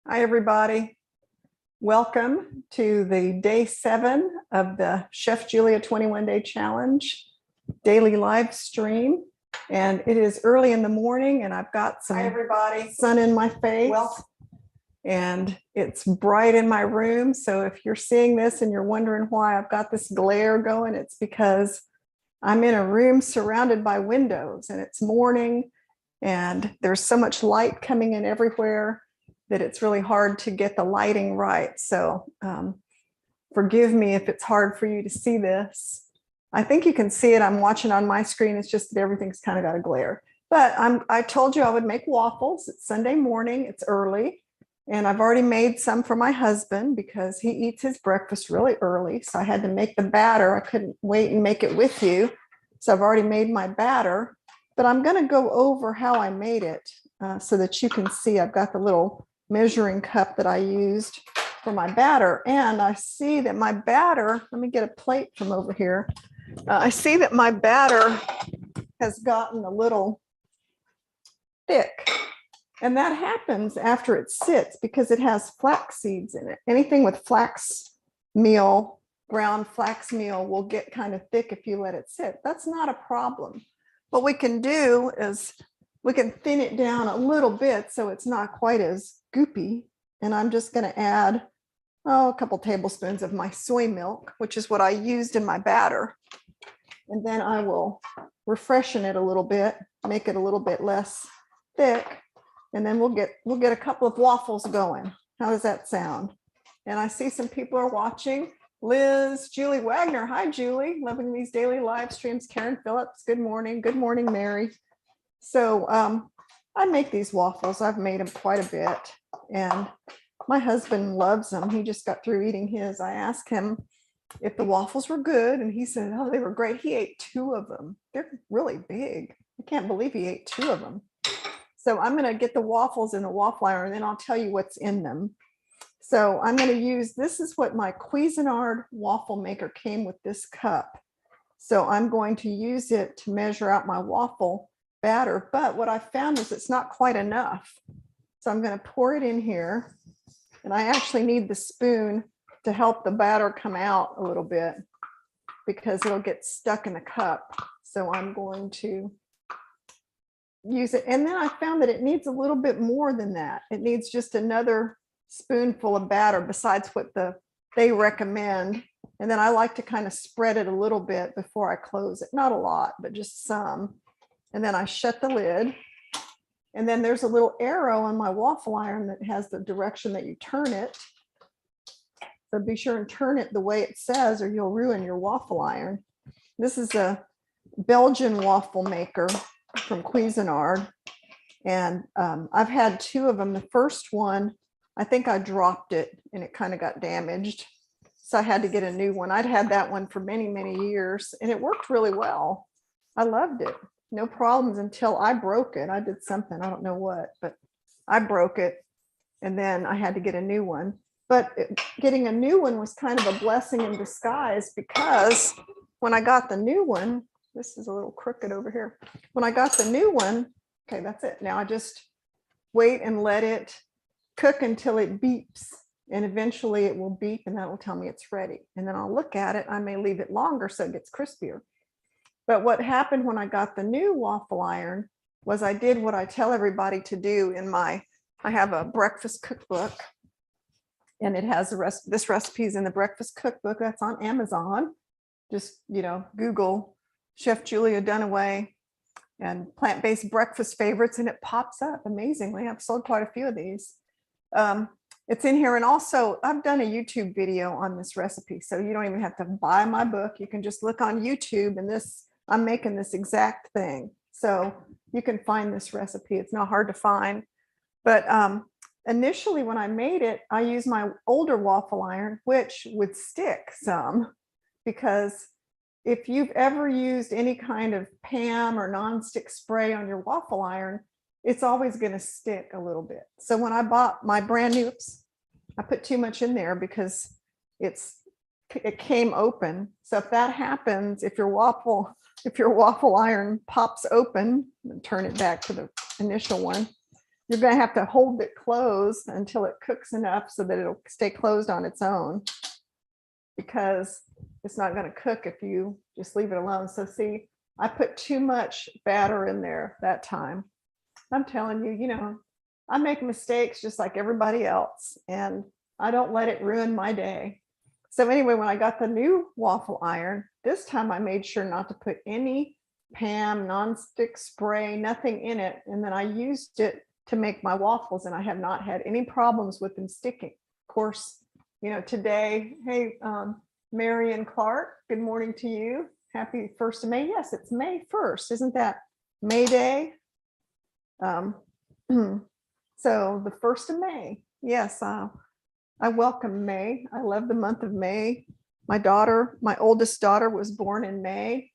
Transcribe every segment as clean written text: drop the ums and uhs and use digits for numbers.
Hi, everybody. Welcome to the day 7 of the Chef Julia 21-day challenge daily live stream. And it is early in the morning and I've got some sun in my face. And it's bright in my room. So if you're seeing this and you're wondering why I've got this glare going, it's because I'm in a room surrounded by windows and it's morning and there's so much light coming in everywhere that it's really hard to get the lighting right. So forgive me if it's hard for you to see this. I think you can see it. I'm watching on my screen. It's just that everything's kind of got a glare. But I told you I would make waffles. It's Sunday morning. It's early. And I've already made some for my husband because he eats his breakfast really early. So I had to make the batter. I couldn't wait and make it with you. So I've already made my batter. But I'm going to go over how I made it so that you can see. I've got the little measuring cup that I used for my batter. And I see that my batter, let me get a plate from over here. I see that my batter has gotten a little thick. And that happens after it sits because it has flax seeds in it. Anything with flax meal, ground flax meal will get kind of thick if you let it sit. That's not a problem. What we can do is we can thin it down a little bit so it's not quite as goopy. And I'm just going to add a couple tablespoons of my soy milk, which is what I used in my batter. And then I will refreshen it a little bit, make it a little bit less thick. And then we'll get a couple of waffles going. How does that sound? And I see some people are watching. Liz, Julie Wagner. Hi, Julie. Loving these daily live streams. Karen Phillips. Good morning. Good morning, Mary. So I make these waffles. I've made them quite a bit. And my husband loves them. He just got through eating his. I asked him if the waffles were good. And he said, oh, they were great. He ate 2 of them. They're really big. I can't believe he ate 2 of them. So I'm going to get the waffles in the waffle iron and then I'll tell you what's in them. So I'm going to use, this is what my Cuisinart waffle maker came with, this cup. So I'm going to use it to measure out my waffle batter. But what I found is it's not quite enough. So I'm going to pour it in here. And I actually need the spoon to help the batter come out a little bit because it'll get stuck in the cup. So I'm going to use it. And then I found that it needs a little bit more than that. It needs just another spoonful of batter besides what they recommend. And then I like to kind of spread it a little bit before I close it. Not a lot, but just some. And then I shut the lid. And then there's a little arrow on my waffle iron that has the direction that you turn it. So be sure and turn it the way it says or you'll ruin your waffle iron. This is a Belgian waffle maker from Cuisinart. And I've had 2 of them. The first one, I think I dropped it and it kind of got damaged. So I had to get a new one. I'd had that one for many, many years and it worked really well. I loved it. No problems until I broke it. I did something, I don't know what, but I broke it and then I had to get a new one. But getting a new one was kind of a blessing in disguise because when I got the new one, this is a little crooked over here. When I got the new one, okay, that's it. Now I just wait and let it cook until it beeps and eventually it will beep and that will tell me it's ready. And then I'll look at it. I may leave it longer so it gets crispier. But what happened when I got the new waffle iron was I did what I tell everybody to do in I have a breakfast cookbook and it has this recipe is in the breakfast cookbook that's on Amazon. Just, Google Chef Julia Dunaway and plant-based breakfast favorites and it pops up amazingly. I've sold quite a few of these. It's in here. And also I've done a YouTube video on this recipe. So you don't even have to buy my book. You can just look on YouTube and I'm making this exact thing. So you can find this recipe. It's not hard to find. But initially when I made it, I used my older waffle iron, which would stick some because if you've ever used any kind of Pam or nonstick spray on your waffle iron, it's always going to stick a little bit. So when I bought my brand new, I put too much in there because it came open. So if that happens, if your waffle iron pops open, and turn it back to the initial one, you're going to have to hold it closed until it cooks enough so that it'll stay closed on its own, because it's not going to cook if you just leave it alone. So see, I put too much batter in there that time. I'm telling you, you know, I make mistakes just like everybody else, and I don't let it ruin my day. So anyway, when I got the new waffle iron, this time I made sure not to put any Pam nonstick spray, nothing in it. And then I used it to make my waffles, and I have not had any problems with them sticking. Of course, you know, today, hey, Mary and Clark, good morning to you. Happy 1st of May. Yes, it's May 1st. Isn't that May Day? So the 1st of May. Yes, I welcome May. I love the month of May. My daughter, my oldest daughter, was born in May,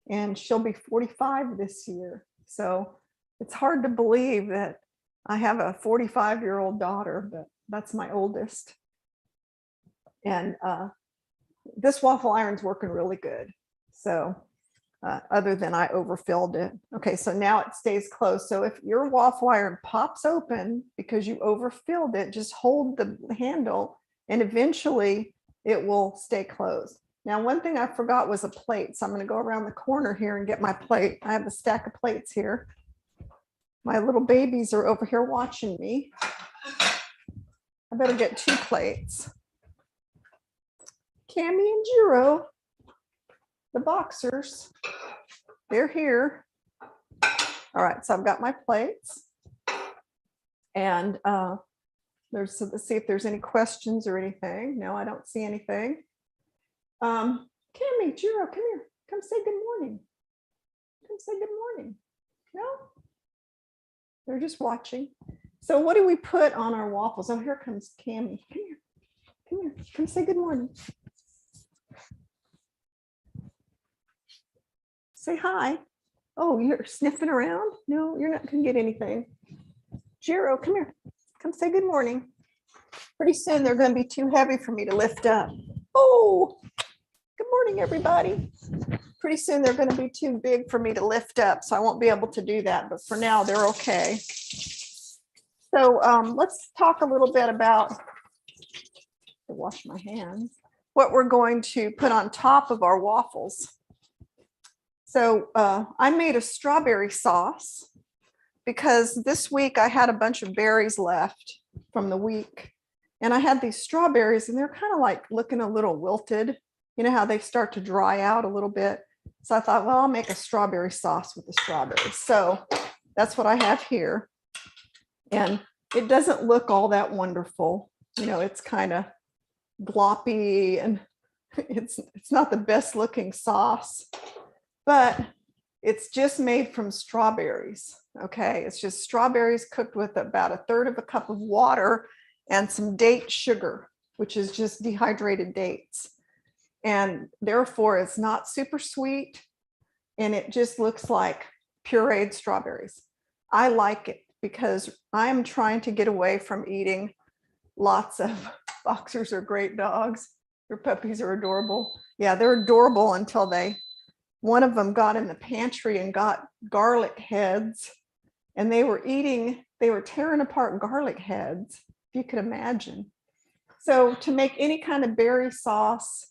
and she'll be 45 this year. So it's hard to believe that I have a 45-year-old daughter, but that's my oldest. And this waffle iron's working really good. So other than I overfilled it. Okay, so now it stays closed. So if your waffle iron pops open because you overfilled it, just hold the handle and eventually it will stay closed. Now, one thing I forgot was a plate. So I'm going to go around the corner here and get my plate. I have a stack of plates here. My little babies are over here watching me. I better get 2 plates. Cammy and Jiro, the boxers, they're here. All right, so I've got my plates, and let's see if there's any questions or anything. No, I don't see anything. Cammy, Jiro, come here. Come say good morning. Come say good morning. No? They're just watching. So what do we put on our waffles? Oh, here comes Cammy. Come here. Come here. Come say good morning. Say hi. Oh, you're sniffing around? No, you're not going to get anything. Jiro, come here. Come say good morning. Pretty soon they're going to be too heavy for me to lift up. Oh, good morning, everybody. Pretty soon they're going to be too big for me to lift up, so I won't be able to do that. But for now, they're okay. So let's talk a little bit about, wash my hands, what we're going to put on top of our waffles. So I made a strawberry sauce because this week I had a bunch of berries left from the week. And I had these strawberries and they're kind of like looking a little wilted. You know how they start to dry out a little bit. So I thought, well, I'll make a strawberry sauce with the strawberries. So that's what I have here. And it doesn't look all that wonderful. You know, it's kind of gloppy and it's not the best looking sauce. But it's just made from strawberries, okay? It's just strawberries cooked with about 1/3 cup of water and some date sugar, which is just dehydrated dates. And therefore, it's not super sweet, and it just looks like pureed strawberries. I like it because I'm trying to get away from eating lots of boxers are great dogs. Your puppies are adorable. Yeah, they're adorable until one of them got in the pantry and got garlic heads, and they were tearing apart garlic heads, if you could imagine. So to make any kind of berry sauce,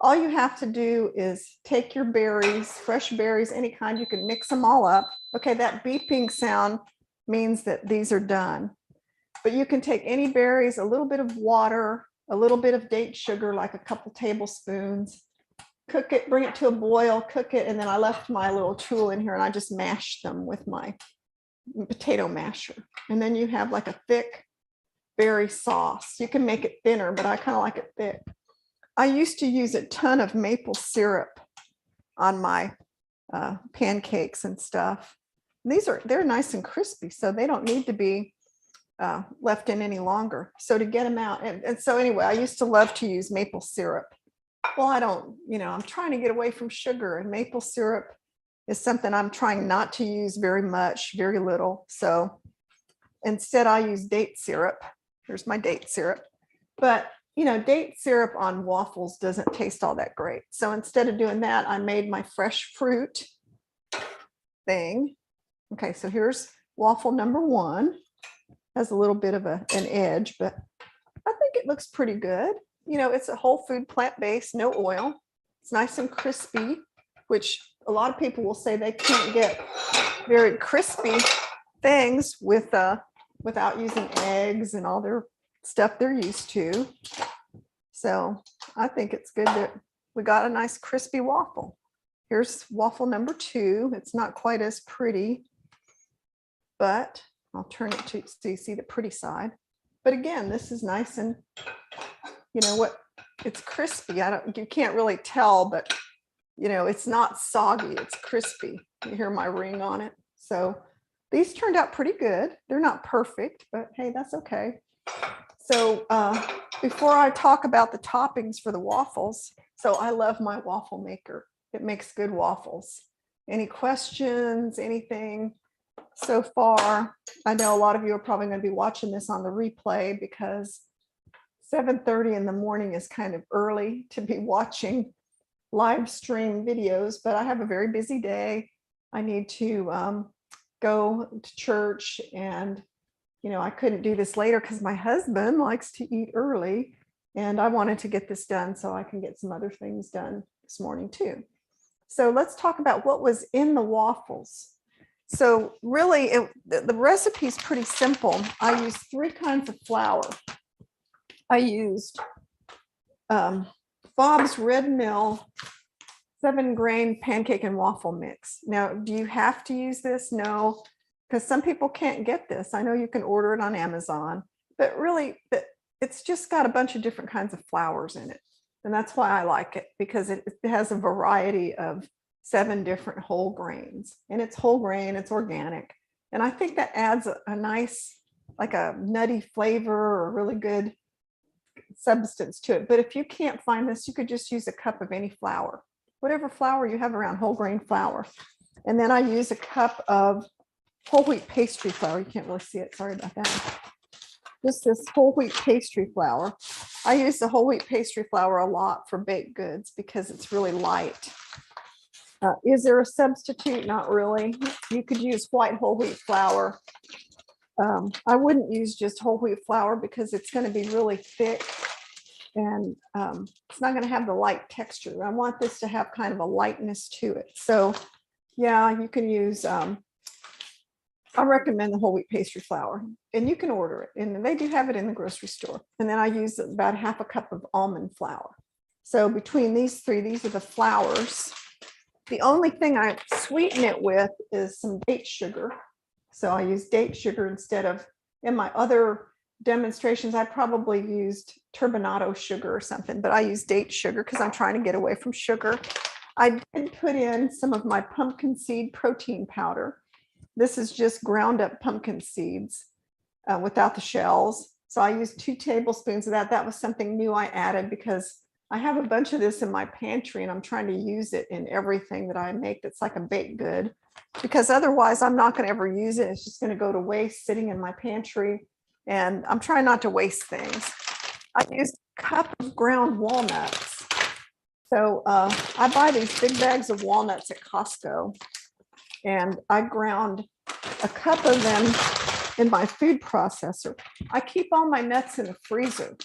all you have to do is take your berries, fresh berries, any kind, you can mix them all up. Okay, that beeping sound means that these are done. But you can take any berries, a little bit of water, a little bit of date sugar, like a couple tablespoons, cook it, bring it to a boil, cook it, and then I left my little tool in here and I just mashed them with my potato masher. And then you have like a thick berry sauce. You can make it thinner, but I kind of like it thick. I used to use a ton of maple syrup on my pancakes and stuff. And they're nice and crispy, so they don't need to be left in any longer. So to get them out, and so anyway, I used to love to use maple syrup. Well, I don't, I'm trying to get away from sugar, and maple syrup is something I'm trying not to use very much, very little. So instead I use date syrup. Here's my date syrup. But, date syrup on waffles doesn't taste all that great. So instead of doing that, I made my fresh fruit thing. Okay, so here's waffle number 1. has a little bit of an edge, but I think it looks pretty good. You know, it's a whole food, plant-based, no oil. It's nice and crispy, which a lot of people will say they can't get very crispy things without using eggs and all their stuff they're used to. So I think it's good that we got a nice crispy waffle. Here's waffle number 2. It's not quite as pretty, but I'll turn it to so you see the pretty side. But again, this is nice and, you know what, it's crispy. You can't really tell, but you know, it's not soggy, it's crispy. You hear my ring on it. So these turned out pretty good. They're not perfect, but hey, that's okay. So before I talk about the toppings for the waffles, so I love my waffle maker. It makes good waffles. Any questions, anything so far? I know a lot of you are probably going to be watching this on the replay because 7:30 in the morning is kind of early to be watching live stream videos, but I have a very busy day. I need to go to church, and you know, I couldn't do this later because my husband likes to eat early, and I wanted to get this done so I can get some other things done this morning too. So let's talk about what was in the waffles. So really, the recipe is pretty simple. I used 3 kinds of flour. I used Bob's Red Mill 7-grain pancake and waffle mix. Now, do you have to use this? No, because some people can't get this. I know you can order it on Amazon, but really it's just got a bunch of different kinds of flours in it. And that's why I like it, because it has a variety of 7 different whole grains, and it's whole grain, it's organic. And I think that adds a nice, like a nutty flavor or a really good substance to it. But if you can't find this, you could just use a cup of any flour, whatever flour you have around, whole grain flour. And then I use a cup of whole wheat pastry flour. You can't really see it, sorry about that. Just this whole wheat pastry flour. I use the whole wheat pastry flour a lot for baked goods because it's really light. Is there a substitute? Not really. You could use white whole wheat flour. I wouldn't use just whole wheat flour because it's going to be really thick, and it's not going to have the light texture. I want this to have kind of a lightness to it. So yeah, you can use, I recommend the whole wheat pastry flour, and you can order it, and they do have it in the grocery store. And then I use about ½ a cup of almond flour. So between these 3, these are the flours. The only thing I sweeten it with is some date sugar. So I use date sugar instead of, in my other demonstrations, I probably used turbinado sugar or something, but I use date sugar because I'm trying to get away from sugar. I did put in some of my pumpkin seed protein powder. This is just ground up pumpkin seeds without the shells. So I used 2 tablespoons of that. That was something new I added because I have a bunch of this in my pantry, and I'm trying to use it in everything that I make that's like a baked good, because otherwise I'm not going to ever use it. It's just going to go to waste sitting in my pantry, and I'm trying not to waste things. I used a cup of ground walnuts. So I buy these big bags of walnuts at Costco, and I ground a cup of them in my food processor. I keep all my nuts in the freezer,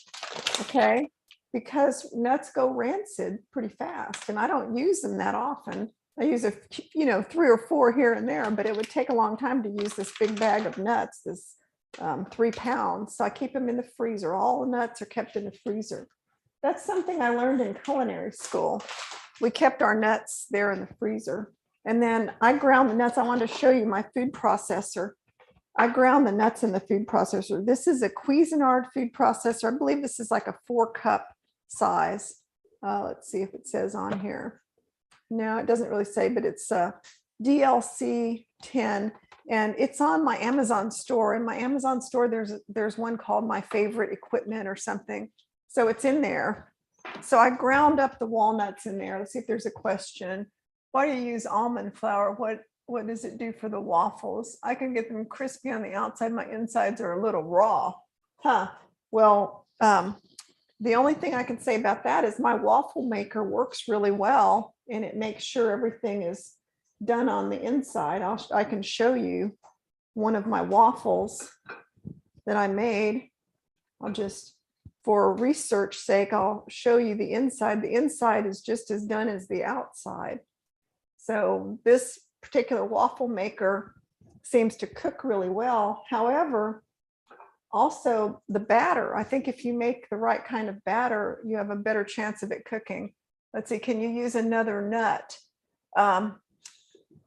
okay? Because nuts go rancid pretty fast, and I don't use them that often. I use 3 or 4 here and there, but it would take a long time to use this big bag of nuts, this 3 pounds. So I keep them in the freezer. All the nuts are kept in the freezer. That's something I learned in culinary school. We kept our nuts there in the freezer. And then I ground the nuts. I wanted to show you my food processor. I ground the nuts in the food processor. This is a Cuisinart food processor. I believe this is like a 4-cup size. Let's see if it says on here. No, it doesn't really say, but it's DLC 10, and it's on my Amazon store. In my Amazon store, there's one called My Favorite Equipment or something. So it's in there. So I ground up the walnuts in there. Let's see if there's a question. Why do you use almond flour? What does it do for the waffles? I can get them crispy on the outside. My insides are a little raw. Well, the only thing I can say about that is my waffle maker works really well, and it makes sure everything is done on the inside. I can show you one of my waffles. that I made. I'll just, for research sake, I'll show you the inside. The inside is just as done as the outside. So this particular waffle maker seems to cook really well. However, also the batter, I think if you make the right kind of batter, you have a better chance of it cooking. Let's see, can you use another nut?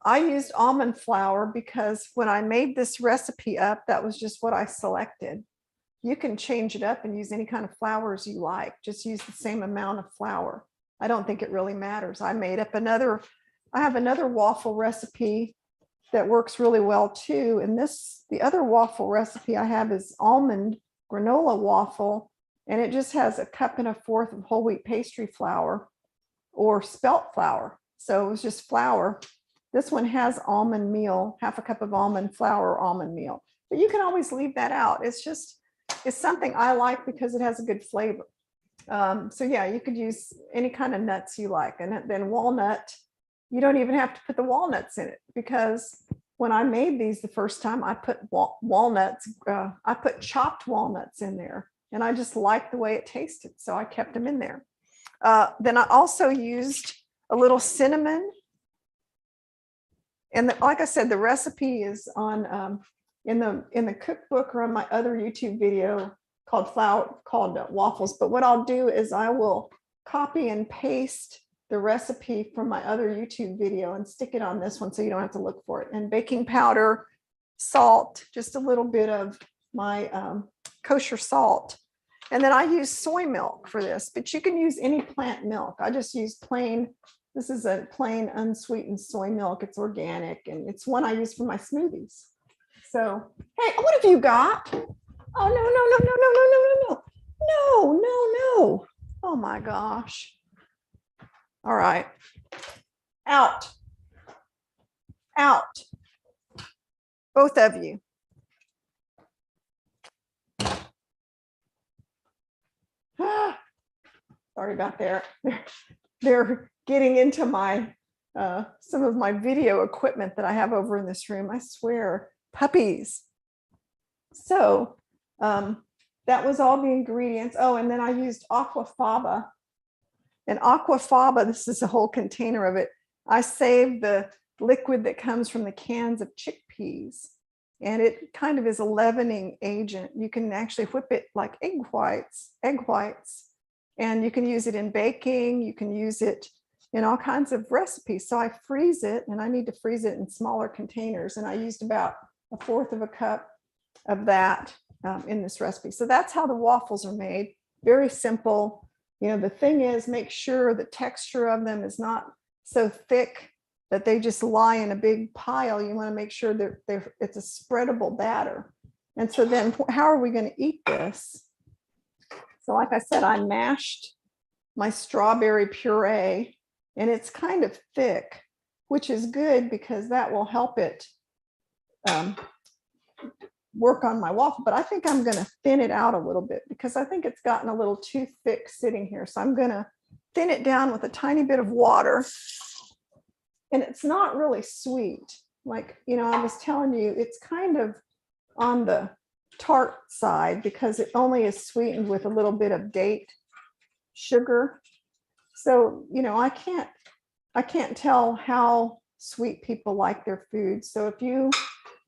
I used almond flour because when I made this recipe up, that was just what I selected. You can change it up and use any kind of flours you like. Just use the same amount of flour. I don't think it really matters. I made up I have another waffle recipe that works really well too. And the other waffle recipe I have is almond granola waffle. And it just has 1.25 cups of whole wheat pastry flour or spelt flour. So it was just flour. This one has almond meal, 1/2 cup of almond flour or almond meal. But you can always leave that out. It's something I like because it has a good flavor. So yeah, you could use any kind of nuts you like. And then walnut, you don't even have to put the walnuts in it, because when I made these the first time, I put walnuts, I put chopped walnuts in there, and I just liked the way it tasted. So I kept them in there. Then I also used a little cinnamon. And like I said, the recipe is on in the cookbook or on my other YouTube video called Waffles. But what I'll do is I will copy and paste the recipe from my other YouTube video and stick it on this one so you don't have to look for it. And baking powder, salt, just a little bit of my kosher salt. And then I use soy milk for this, but you can use any plant milk. I just use plain. This is a plain unsweetened soy milk. It's organic, and it's one I use for my smoothies. So, hey, what have you got? Oh, no. No. Oh my gosh. All right. Out. Both of you. Sorry about that. They're getting into my some of my video equipment that I have over in this room. I swear, puppies. So that was all the ingredients. Oh, and then I used Aquafaba. And Aquafaba, this is a whole container of it. I saved the liquid that comes from the cans of chickpeas. And it kind of is a leavening agent. You can actually whip it like egg whites. And you can use it in baking. You can use it in all kinds of recipes. So I freeze it, and I need to freeze it in smaller containers. And I used about 1/4 cup of that in this recipe. So that's how the waffles are made. Very simple. You know, the thing is, make sure the texture of them is not so thick that they just lie in a big pile. You want to make sure that it's a spreadable batter. And so then how are we going to eat this? So like I said, I mashed my strawberry puree, and it's kind of thick, which is good because that will help it work on my waffle. But I think I'm going to thin it out a little bit because I think it's gotten a little too thick sitting here. So I'm going to thin it down with a tiny bit of water. And it's not really sweet. Like, you know, I was telling you, it's kind of on the tart side because it only is sweetened with a little bit of date sugar. So, you know, I can't tell how sweet people like their food. So if you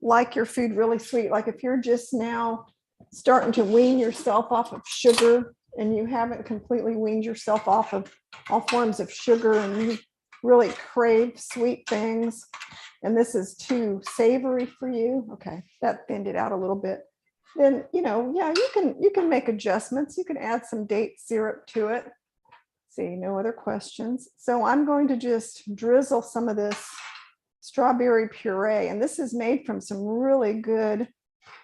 like your food really sweet, like if you're just now starting to wean yourself off of sugar and you haven't completely weaned yourself off of all forms of sugar and you really crave sweet things and this is too savory for you, okay, that thinned it out a little bit. Then, you know, yeah, you can make adjustments. You can add some date syrup to it. See, no other questions. So I'm going to just drizzle some of this strawberry puree. And this is made from some really good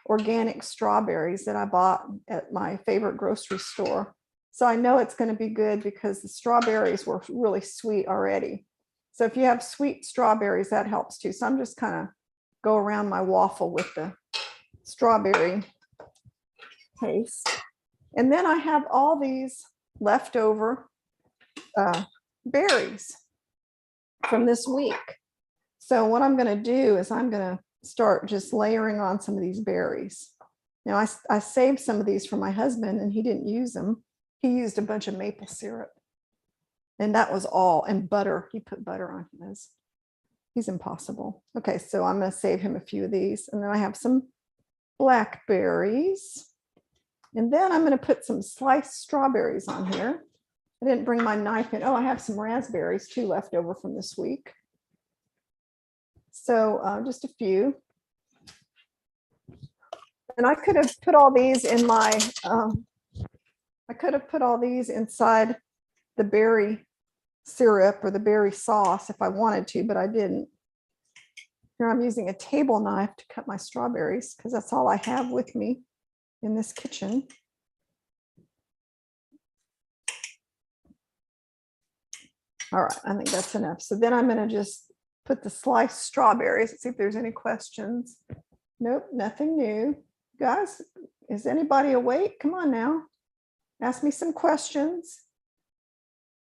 organic strawberries that I bought at my favorite grocery store. So I know it's going to be good because the strawberries were really sweet already. So if you have sweet strawberries, that helps too. So I'm just kind of go around my waffle with the strawberry paste. And then I have all these leftover berries from this week. So what I'm going to do is I'm going to start just layering on some of these berries. Now I saved some of these for my husband and he didn't use them. He used a bunch of maple syrup. And that was all, and butter. He put butter on his. He's impossible. Okay, so I'm going to save him a few of these. And then I have some blackberries. And then I'm going to put some sliced strawberries on here. I didn't bring my knife in. Oh, I have some raspberries too left over from this week. So just a few. And I could have put all these in my, I could have put all these inside the berry syrup or the berry sauce if I wanted to, but I didn't. Here I'm using a table knife to cut my strawberries because that's all I have with me in this kitchen. All right, I think that's enough. So then I'm going to just put the sliced strawberries. Let's see if there's any questions. Nope, nothing new. Guys, is anybody awake? Come on now. Ask me some questions.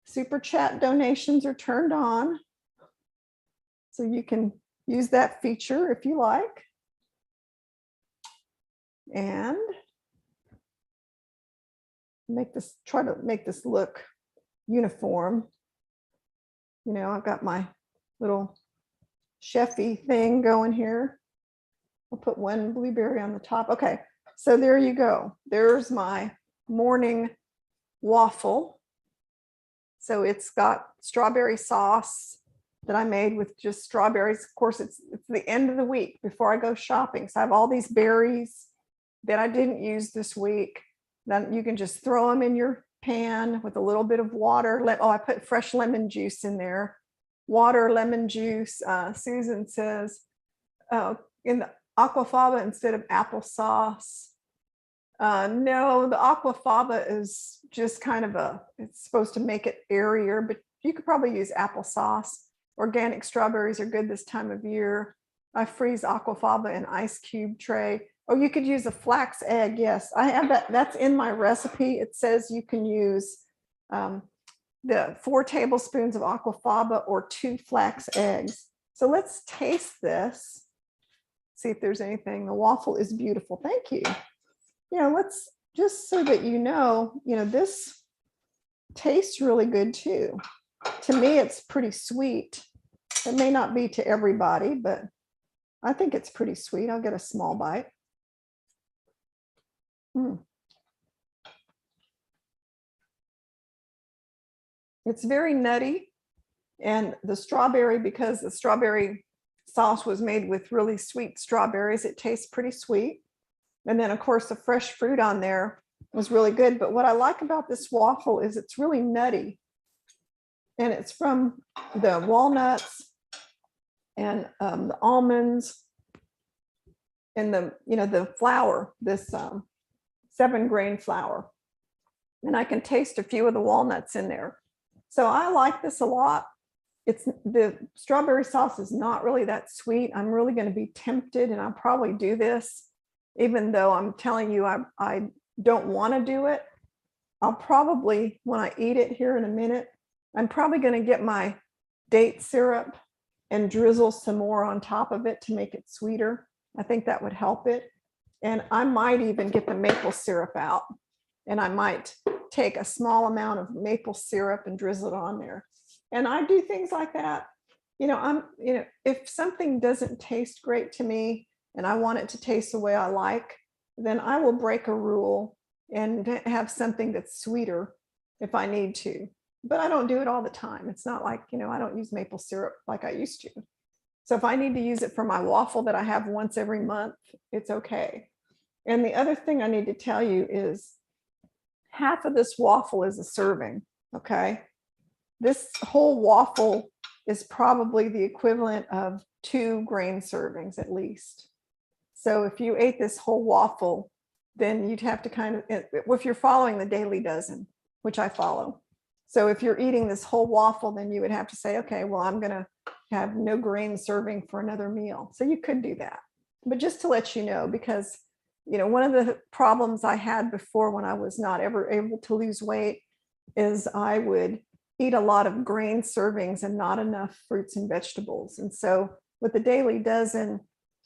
Super chat donations are turned on. So you can use that feature if you like. And try to make this look uniform. You know, I've got my little chefy thing going here. I'll put one blueberry on the top. Okay, so there you go. There's my morning waffle. So it's got strawberry sauce that I made with just strawberries. Of course, it's the end of the week before I go shopping. So I have all these berries that I didn't use this week. Then you can just throw them in your pan with a little bit of water. Oh, I put fresh lemon juice in there. Water, lemon juice. Susan says in the Aquafaba instead of applesauce. No, the Aquafaba is just kind of it's supposed to make it airier, but you could probably use applesauce. Organic strawberries are good this time of year. I freeze Aquafaba in ice cube tray. Oh, you could use a flax egg. Yes, I have that. That's in my recipe. It says you can use the 4 tablespoons of Aquafaba or 2 flax eggs. So let's taste this. See if there's anything. The waffle is beautiful. Thank you. You know, let's just so that you know, this tastes really good too. To me, it's pretty sweet. It may not be to everybody, but I think it's pretty sweet. I'll get a small bite. It's very nutty. And the strawberry, because the strawberry sauce was made with really sweet strawberries, it tastes pretty sweet. And then, of course, the fresh fruit on there was really good. But what I like about this waffle is it's really nutty. And it's from the walnuts and the almonds and the flour, this 7-grain flour. And I can taste a few of the walnuts in there. So I like this a lot. The strawberry sauce is not really that sweet. I'm really going to be tempted, and I'll probably do this, even though I'm telling you I don't want to do it. I'll probably, when I eat it here in a minute, I'm probably going to get my date syrup and drizzle some more on top of it to make it sweeter. I think that would help it. And I might even get the maple syrup out, and I might take a small amount of maple syrup and drizzle it on there. And I do things like that. If something doesn't taste great to me and I want it to taste the way I like, then I will break a rule and have something that's sweeter if I need to. But I don't do it all the time. It's not like, I don't use maple syrup like I used to. So if I need to use it for my waffle that I have once every month, it's okay. And the other thing I need to tell you is half of this waffle is a serving, okay? This whole waffle is probably the equivalent of 2 grain servings at least. So if you ate this whole waffle, then you'd have to kind of, if you're following the daily dozen, which I follow. So if you're eating this whole waffle, then you would have to say, okay, well, I'm going to have no grain serving for another meal. So you could do that. But just to let you know, because, one of the problems I had before when I was not ever able to lose weight is I would eat a lot of grain servings and not enough fruits and vegetables. And so with the daily dozen,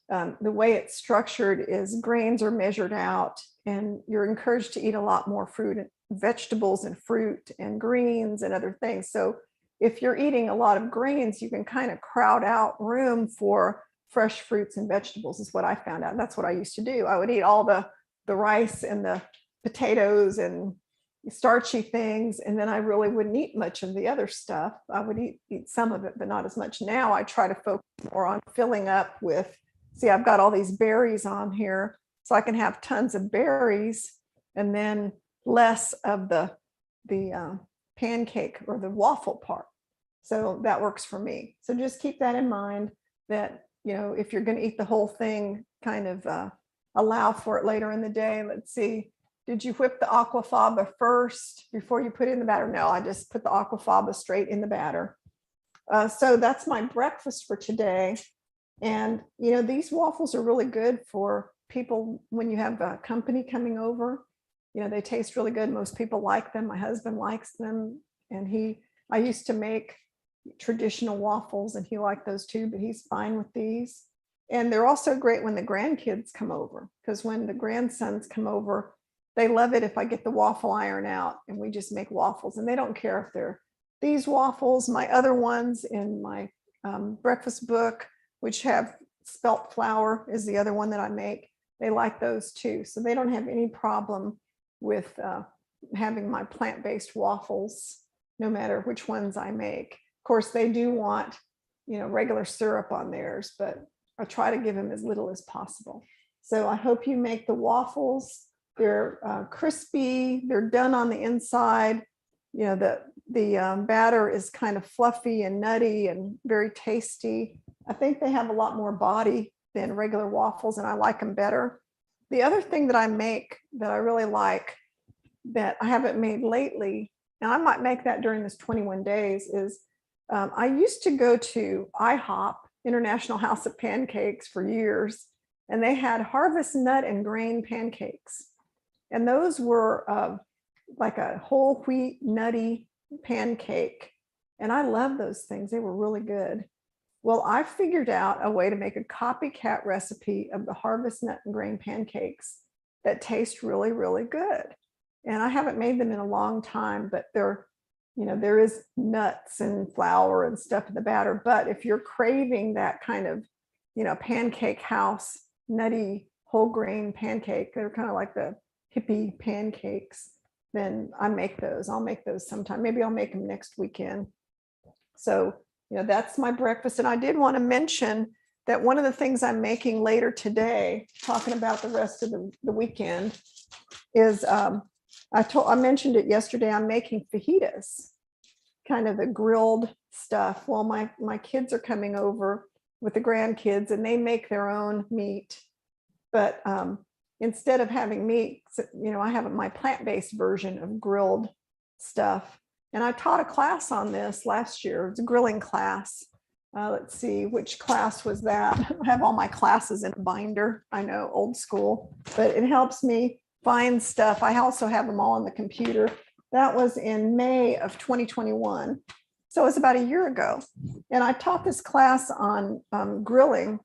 the way it's structured is grains are measured out, and you're encouraged to eat a lot more fruit and vegetables and fruit and greens and other things. So if you're eating a lot of grains, you can kind of crowd out room for fresh fruits and vegetables, is what I found out. And that's what I used to do. I would eat all the rice and the potatoes and starchy things, and then I really wouldn't eat much of the other stuff. I would eat some of it, but not as much. Now I try to focus more on filling up with, see, I've got all these berries on here, so I can have tons of berries and then less of the pancake or the waffle part. So that works for me. So just keep that in mind, that, you know, if you're going to eat the whole thing, kind of allow for it later in the day. Let's see. Did you whip the aquafaba first before you put it in the batter? No, I just put the aquafaba straight in the batter. So that's my breakfast for today. And, you know, these waffles are really good for people when you have a company coming over. You know, they taste really good. Most people like them. My husband likes them. And I used to make traditional waffles and he liked those too, but he's fine with these. And they're also great when the grandkids come over, because when the grandsons come over, they love it if I get the waffle iron out and we just make waffles, and they don't care if they're these waffles, my other ones in my breakfast book, which have spelt flour is the other one that I make. They like those too. So they don't have any problem with having my plant-based waffles, no matter which ones I make. Of course, they do want, you know, regular syrup on theirs, but I try to give them as little as possible. So I hope you make the waffles. They're crispy, they're done on the inside. You know, the batter is kind of fluffy and nutty and very tasty. I think they have a lot more body than regular waffles, and I like them better. The other thing that I make that I really like that I haven't made lately, and I might make that during this 21 days, is I used to go to IHOP, International House of Pancakes, for years, and they had harvest nut and grain pancakes. And those were like a whole wheat nutty pancake. And I love those things. They were really good. Well, I figured out a way to make a copycat recipe of the harvest nut and grain pancakes that taste really, really good. And I haven't made them in a long time, but they're, you know, there is nuts and flour and stuff in the batter. But if you're craving that kind of, you know, pancake house, nutty whole grain pancake, they're kind of like the hippie pancakes, then I make those. I'll make those sometime. Maybe I'll make them next weekend. So, you know, that's my breakfast. And I did want to mention that one of the things I'm making later today, talking about the rest of the weekend, is I mentioned it yesterday, I'm making fajitas, kind of the grilled stuff. Well, my kids are coming over with the grandkids and they make their own meat. But instead of having meat, you know, I have my plant-based version of grilled stuff. And I taught a class on this last year. It's a grilling class. Let's see, which class was that? I have all my classes in a binder. I know, old school, but it helps me find stuff. I also have them all on the computer. That was in May of 2021. So it's about a year ago. And I taught this class on grilling.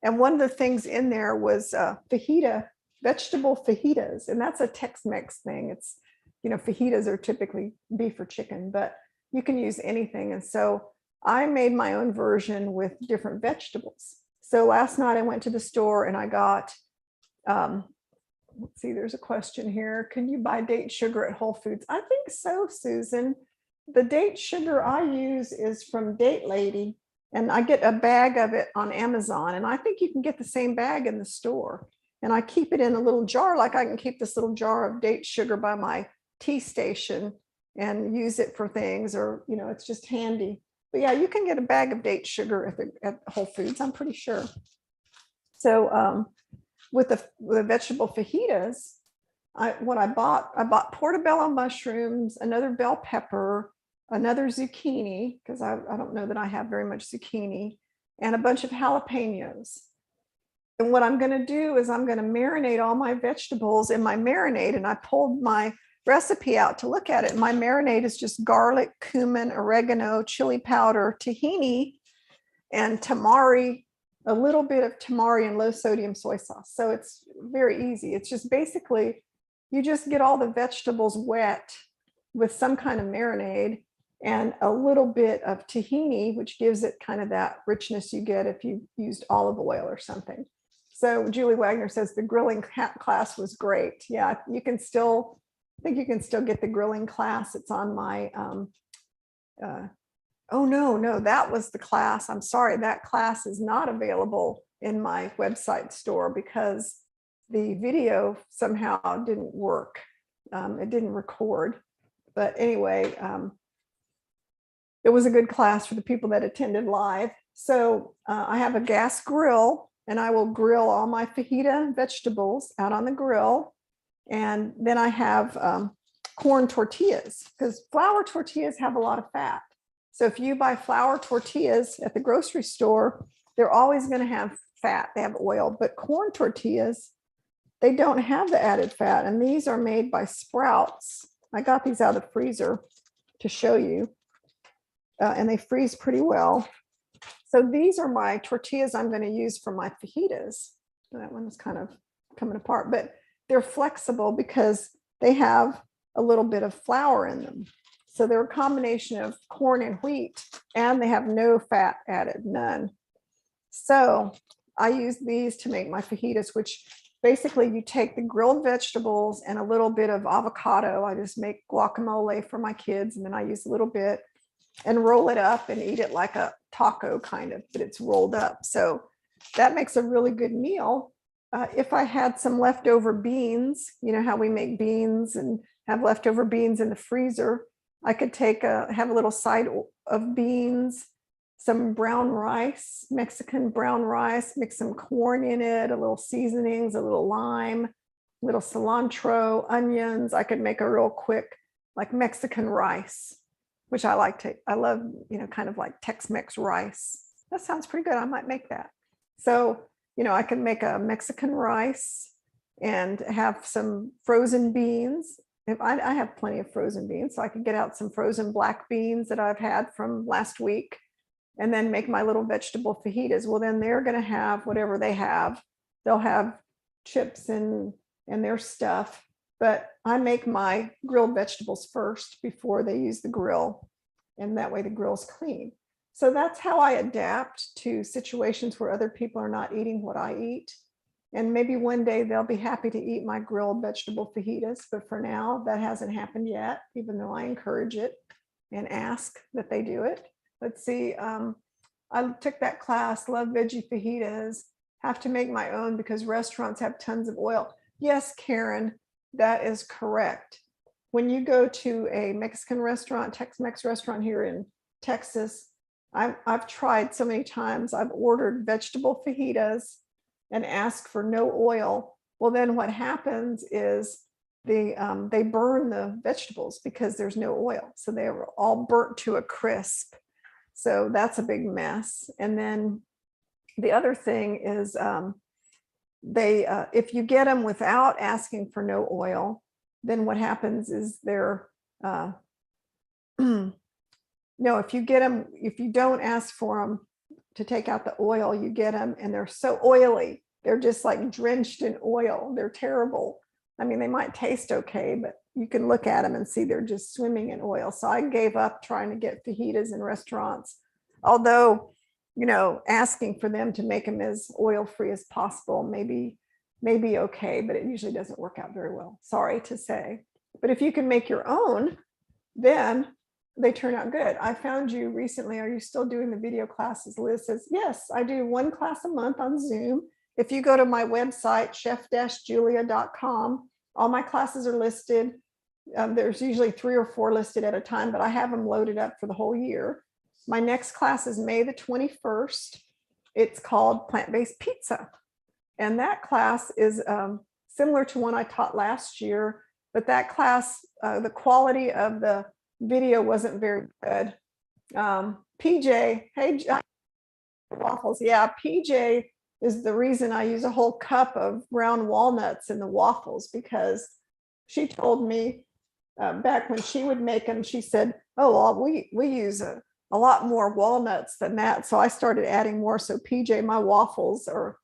And one of the things in there was fajita, vegetable fajitas. And that's a Tex-Mex thing. It's, you know, fajitas are typically beef or chicken, but you can use anything. And so I made my own version with different vegetables. So last night I went to the store and I got, let's see, there's a question here. Can you buy date sugar at Whole Foods? I think so, Susan. The date sugar I use is from Date Lady, and I get a bag of it on Amazon. And I think you can get the same bag in the store. And I keep it in a little jar, like I can keep this little jar of date sugar by my tea station and use it for things, or, you know, it's just handy. But yeah, you can get a bag of date sugar at Whole Foods, I'm pretty sure. So with the vegetable fajitas, I bought portobello mushrooms, another bell pepper, another zucchini, because I don't know that I have very much zucchini, and a bunch of jalapenos. And what I'm going to do is I'm going to marinate all my vegetables in my marinade. And I pulled my recipe out to look at it. My marinade is just garlic, cumin, oregano, chili powder, tahini, and tamari a little bit of tamari and low sodium soy sauce. So it's very easy. It's just basically, you just get all the vegetables wet with some kind of marinade and a little bit of tahini, which gives it kind of that richness you get if you used olive oil or something. So Julie Wagner says the grilling class was great. Yeah, you can still, I think you can still get the grilling class. It's on my, oh no, that was the class. I'm sorry, that class is not available in my website store because the video somehow didn't work. It didn't record. But anyway, it was a good class for the people that attended live. So I have a gas grill and I will grill all my fajita vegetables out on the grill. And then I have corn tortillas because flour tortillas have a lot of fat. So if you buy flour tortillas at the grocery store, they're always going to have fat. They have oil, but corn tortillas, they don't have the added fat. And these are made by Sprouts. I got these out of the freezer to show you. And they freeze pretty well. So these are my tortillas I'm going to use for my fajitas. That one is kind of coming apart, but they're flexible because they have a little bit of flour in them. So they're a combination of corn and wheat, and they have no fat added, none. So I use these to make my fajitas, which basically you take the grilled vegetables and a little bit of avocado. I just make guacamole for my kids, and then I use a little bit and roll it up and eat it like a taco kind of, but it's rolled up. So that makes a really good meal. If I had some leftover beans, you know how we make beans and have leftover beans in the freezer, I could have a little side of beans, some brown rice, Mexican brown rice, mix some corn in it, a little seasonings, a little lime, a little cilantro, onions. I could make a real quick, like Mexican rice, which I love, you know, kind of like Tex-Mex rice. That sounds pretty good. I might make that. So, you know, I can make a Mexican rice and have some frozen beans. If I have plenty of frozen beans, so I could get out some frozen black beans that I've had from last week and then make my little vegetable fajitas. Well, then they're going to have whatever they have. They'll have chips and their stuff, but I make my grilled vegetables first before they use the grill. And that way the grill's clean. So that's how I adapt to situations where other people are not eating what I eat. And maybe one day they'll be happy to eat my grilled vegetable fajitas. But for now, that hasn't happened yet, even though I encourage it and ask that they do it. Let's see. I took that class, love veggie fajitas, have to make my own because restaurants have tons of oil. Yes, Karen, that is correct. When you go to a Mexican restaurant, Tex-Mex restaurant here in Texas, I've tried so many times. I've ordered vegetable fajitas and asked for no oil. Well, then what happens is they burn the vegetables because there's no oil. So they were all burnt to a crisp. So that's a big mess. And then the other thing is if you get them without asking for no oil, then what happens is they're no, if you don't ask for them to take out the oil, you get them and they're so oily. They're just like drenched in oil. They're terrible. I mean, they might taste okay, but you can look at them and see they're just swimming in oil. So I gave up trying to get fajitas in restaurants, although, you know, asking for them to make them as oil-free as possible maybe okay, but it usually doesn't work out very well. Sorry to say. But if you can make your own, then they turn out good. I found you recently. Are you still doing the video classes? Liz says, yes, I do one class a month on Zoom. If you go to my website, chef-julia.com, all my classes are listed. There's usually 3 or 4 listed at a time, but I have them loaded up for the whole year. My next class is May the 21st. It's called Plant-Based Pizza. And that class is similar to one I taught last year, but that class, the quality of the video wasn't very good. PJ, hey, Waffles. Yeah, PJ is the reason I use a whole cup of brown walnuts in the waffles, because she told me back when she would make them, she said, oh, well, we use a a lot more walnuts than that. So I started adding more. So PJ, my waffles are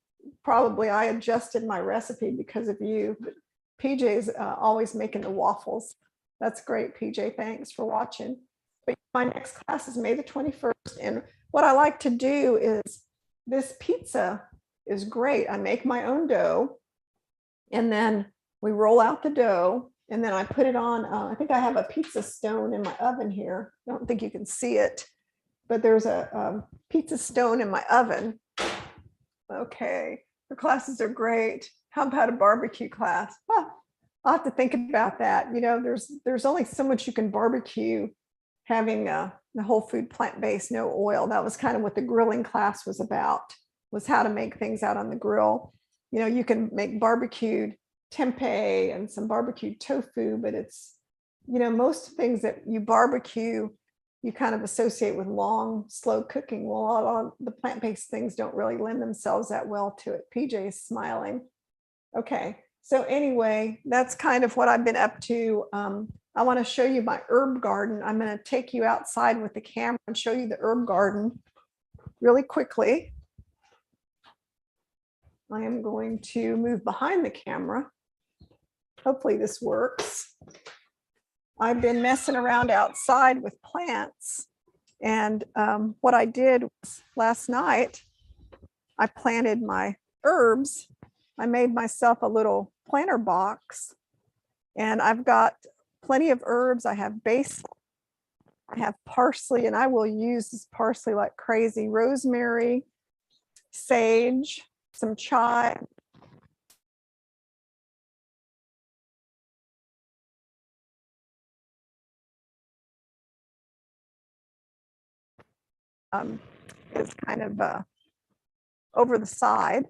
probably, I adjusted my recipe because of you. But PJ's always making the waffles. That's great, PJ. Thanks for watching. But my next class is May the 21st. And what I like to do is this pizza is great. I make my own dough and then we roll out the dough and then I put it on. I think I have a pizza stone in my oven here. I don't think you can see it, but there's a pizza stone in my oven. Okay, the classes are great. How about a barbecue class? Well, I'll have to think about that. You know, there's only so much you can barbecue having the whole food plant-based, no oil. That was kind of what the grilling class was about, was how to make things out on the grill. You know, you can make barbecued tempeh and some barbecued tofu, but it's, you know, most things that you barbecue, you kind of associate with long, slow cooking. Well, a lot of the plant-based things don't really lend themselves that well to it. PJ is smiling. Okay, so anyway, that's kind of what I've been up to. I want to show you my herb garden. I'm going to take you outside with the camera and show you the herb garden really quickly. I am going to move behind the camera. Hopefully this works. I've been messing around outside with plants. And what I did was last night, I planted my herbs. I made myself a little planter box and I've got plenty of herbs. I have basil, I have parsley, and I will use this parsley like crazy, rosemary, sage, some chive, is kind of over the side.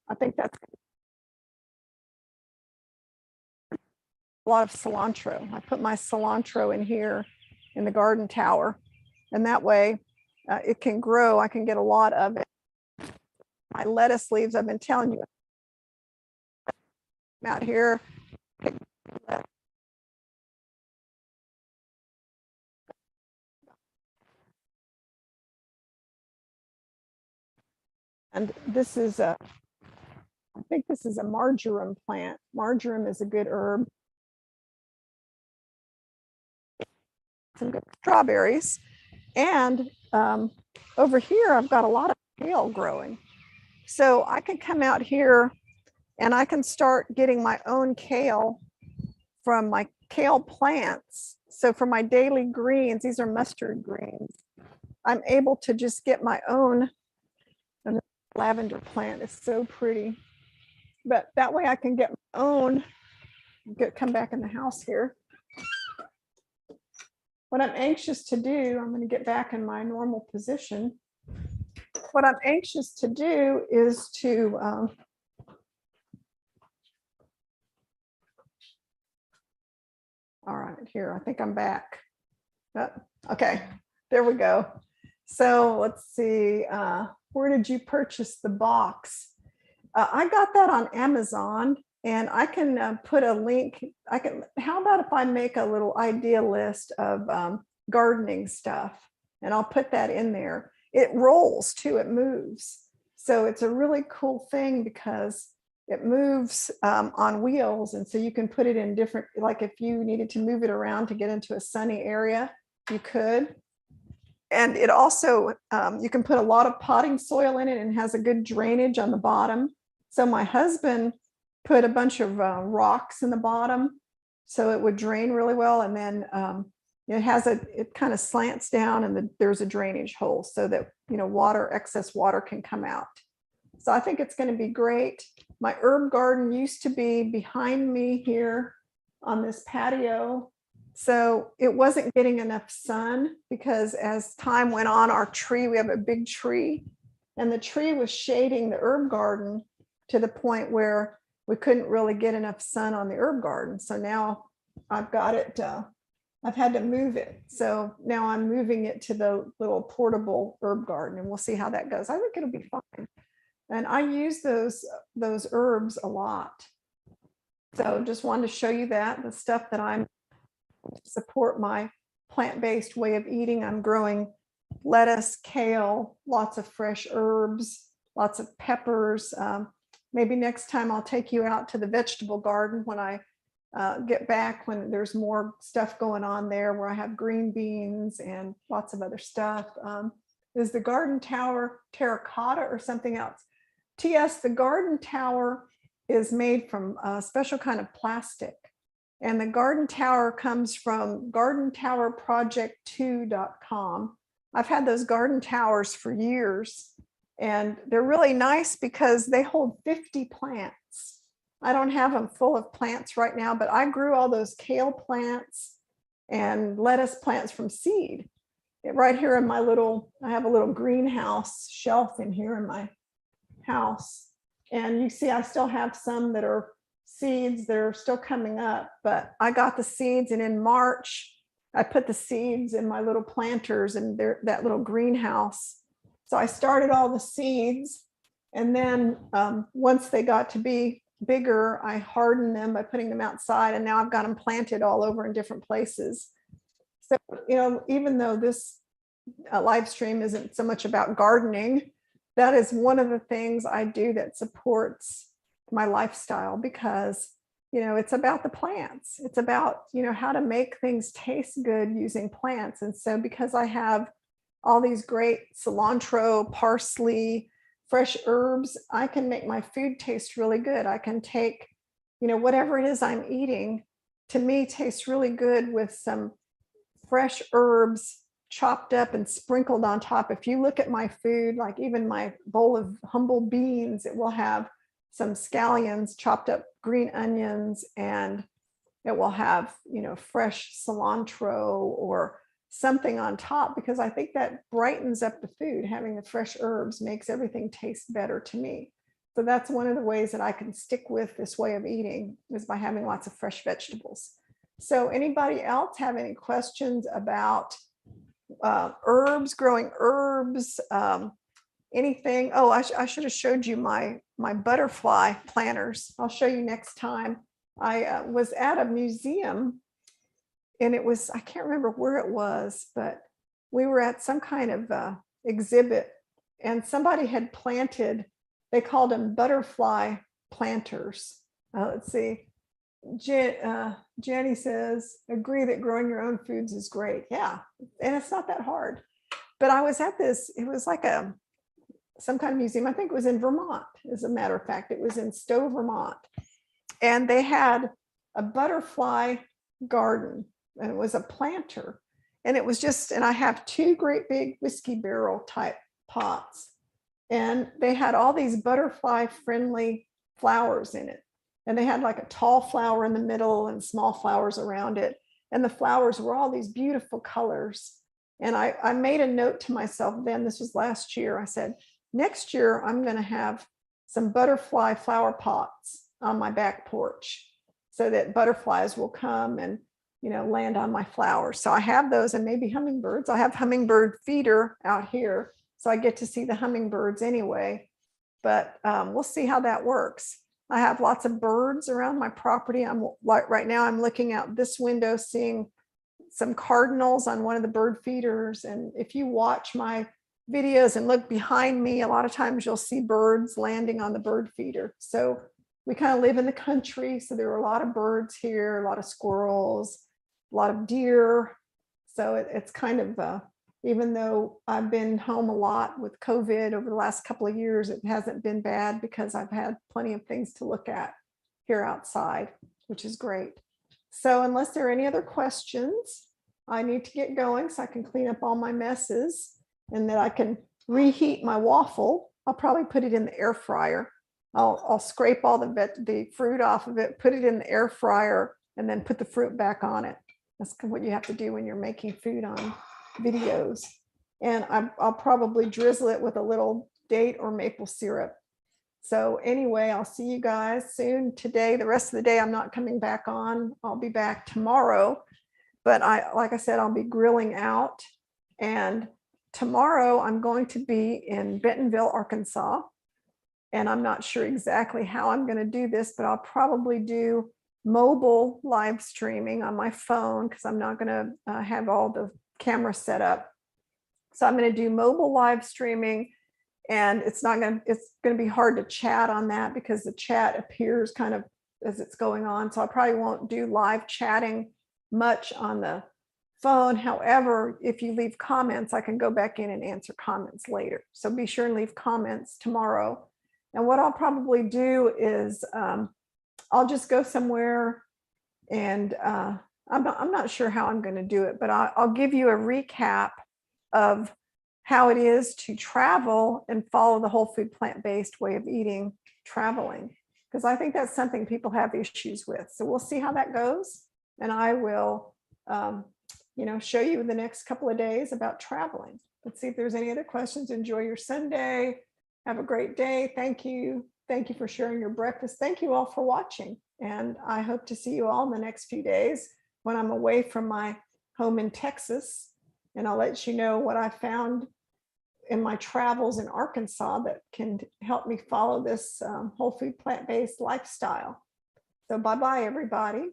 I think that's a lot of cilantro. I put my cilantro in here in the garden tower, and that way it can grow. I can get a lot of it. My lettuce leaves, I've been telling you, out here. And this is a, I think this is a marjoram plant. Marjoram is a good herb. Some good strawberries. And over here, I've got a lot of kale growing. So I can come out here and I can start getting my own kale from my kale plants. So for my daily greens, these are mustard greens. I'm able to just get my own. And the lavender plant is so pretty. But that way I can get my own, come back in the house here. What I'm anxious to do, I'm going to get back in my normal position. What I'm anxious to do is to all right, here, I think I'm back. Oh, okay, there we go. So let's see, where did you purchase the box? I got that on Amazon, and I can put a link. How about if I make a little idea list of gardening stuff, and I'll put that in there. It rolls too, it moves. So it's a really cool thing because it moves on wheels. And so you can put it in different, like if you needed to move it around to get into a sunny area, you could. And it also, you can put a lot of potting soil in it and has a good drainage on the bottom. So my husband put a bunch of rocks in the bottom so it would drain really well. And then it kind of slants down and there's a drainage hole so that, you know, excess water can come out. So I think it's going to be great. My herb garden used to be behind me here on this patio. So it wasn't getting enough sun because as time went on, we have a big tree, and the tree was shading the herb garden to the point where we couldn't really get enough sun on the herb garden. So now I've got it, I've had to move it. So now I'm moving it to the little portable herb garden, and we'll see how that goes. I think it'll be fine. And I use those herbs a lot. So just wanted to show you that, the stuff that I'm support my plant-based way of eating. I'm growing lettuce, kale, lots of fresh herbs, lots of peppers. Maybe next time I'll take you out to the vegetable garden when I get back, when there's more stuff going on there, where I have green beans and lots of other stuff. Is the garden tower terracotta or something else? TS, the garden tower is made from a special kind of plastic. And the garden tower comes from gardentowerproject2.com. I've had those garden towers for years, and they're really nice because they hold 50 plants. I don't have them full of plants right now, but I grew all those kale plants and lettuce plants from seed. Right here in my little, I have a little greenhouse shelf in here in my house. And you see, I still have some that are seeds that are still coming up, but I got the seeds, and in March, I put the seeds in my little planters in that little greenhouse. So I started all the seeds, and then once they got to be bigger, I hardened them by putting them outside, and now I've got them planted all over in different places. So, even though this live stream isn't so much about gardening, that is one of the things I do that supports my lifestyle, because it's about the plants. It's about how to make things taste good using plants. And so because I have all these great cilantro, parsley, fresh herbs, I can make my food taste really good. I can take whatever it is I'm eating, to me, tastes really good with some fresh herbs chopped up and sprinkled on top. If you look at my food, like even my bowl of humble beans, it will have some scallions, chopped up green onions, and it will have fresh cilantro or something on top, because I think that brightens up the food. Having the fresh herbs makes everything taste better to me. So that's one of the ways that I can stick with this way of eating, is by having lots of fresh vegetables. So anybody else have any questions about herbs, growing herbs, anything? Oh, I should have showed you my butterfly planters. I'll show you next time. I was at a museum, and it was, I can't remember where it was, but we were at some kind of exhibit, and somebody had planted, they called them butterfly planters. Let's see. Jenny says, agree that growing your own foods is great. Yeah, and it's not that hard. But I was at this, it was like some kind of museum. I think it was in Vermont, as a matter of fact. It was in Stowe, Vermont. And they had a butterfly garden, and it was a planter. And it was just, and I have two great big whiskey barrel type pots. And they had all these butterfly friendly flowers in it. And they had like a tall flower in the middle and small flowers around it. And the flowers were all these beautiful colors. And I made a note to myself then, this was last year, I said, next year I'm going to have some butterfly flower pots on my back porch, so that butterflies will come and land on my flowers. So I have those, and maybe hummingbirds. I have hummingbird feeder out here, so I get to see the hummingbirds anyway. But we'll see how that works. I have lots of birds around my property. Right now I'm looking out this window, seeing some cardinals on one of the bird feeders. And if you watch my videos and look behind me, a lot of times you'll see birds landing on the bird feeder. So we kind of live in the country, so there are a lot of birds here, a lot of squirrels, a lot of deer. So it's kind of, even though I've been home a lot with COVID over the last couple of years, it hasn't been bad, because I've had plenty of things to look at here outside, which is great. So unless there are any other questions, I need to get going so I can clean up all my messes, and then I can reheat my waffle. I'll probably put it in the air fryer. I'll scrape all the fruit off of it, put it in the air fryer, and then put the fruit back on it. That's what you have to do when you're making food on videos. And I'll probably drizzle it with a little date or maple syrup. So anyway, I'll see you guys soon. Today, the rest of the day, I'm not coming back on. I'll be back tomorrow. But like I said, I'll be grilling out. And tomorrow I'm going to be in Bentonville, Arkansas. And I'm not sure exactly how I'm going to do this, but I'll probably do mobile live streaming on my phone because I'm not going to have all the cameras set up. So I'm going to do mobile live streaming, and it's going to be hard to chat on that because the chat appears kind of as it's going on. So I probably won't do live chatting much on the phone. However, if you leave comments, I can go back in and answer comments later. So be sure and leave comments tomorrow. And what I'll probably do is I'll just go somewhere, and I'm not sure how I'm going to do it, but I'll give you a recap of how it is to travel and follow the whole food plant-based way of eating traveling, because I think that's something people have issues with. So we'll see how that goes, and I will show you the next couple of days about traveling. Let's see if there's any other questions. Enjoy your Sunday. Have a great day. Thank you for sharing your breakfast. Thank you all for watching, and I hope to see you all in the next few days when I'm away from my home in Texas, and I'll let you know what I found in my travels in Arkansas that can help me follow this whole food plant-based lifestyle. So bye-bye, everybody.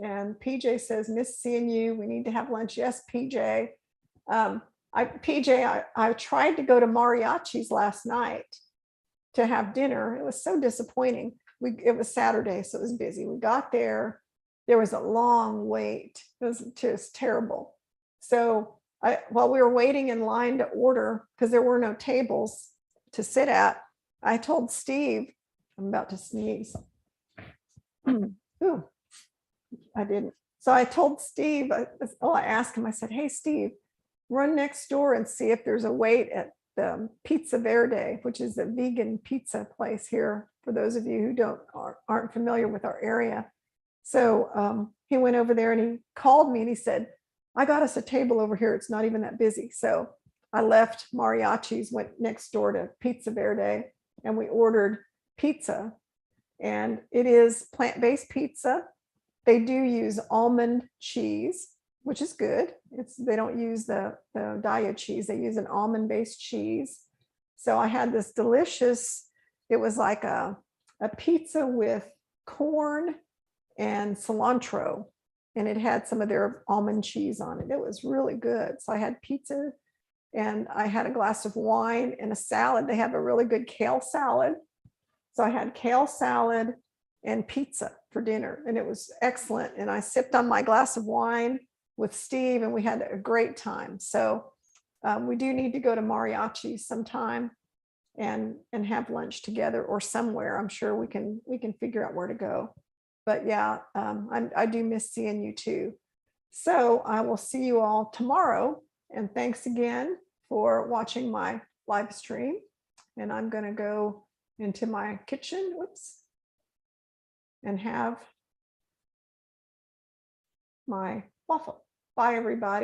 And PJ says, miss seeing you. We need to have lunch. Yes, PJ. I tried to go to Mariachi's last night to have dinner. It was so disappointing. It was Saturday, so it was busy. We got there. There was a long wait. It was just terrible. So while we were waiting in line to order, because there were no tables to sit at, I told Steve, I'm about to sneeze. Ooh, I didn't. So I told Steve, I asked him, I said, hey, Steve, run next door and see if there's a wait at the Pizza Verde, which is a vegan pizza place here, for those of you who aren't familiar with our area. So he went over there and he called me and he said, I got us a table over here. It's not even that busy. So I left Mariachi's, went next door to Pizza Verde, and we ordered pizza. And it is plant-based pizza. They do use almond cheese, which is good. They don't use the diet cheese. They use an almond-based cheese. So I had this delicious, it was like a pizza with corn and cilantro, and it had some of their almond cheese on it. It was really good. So I had pizza, and I had a glass of wine and a salad. They have a really good kale salad. So I had kale salad and pizza for dinner, and it was excellent. And I sipped on my glass of wine with Steve, and we had a great time. So we do need to go to Mariachi sometime and have lunch together, or somewhere. I'm sure we can figure out where to go. But yeah, I do miss seeing you too. So I will see you all tomorrow. And thanks again for watching my live stream. And I'm going to go into my kitchen, and have my waffle. Bye, everybody.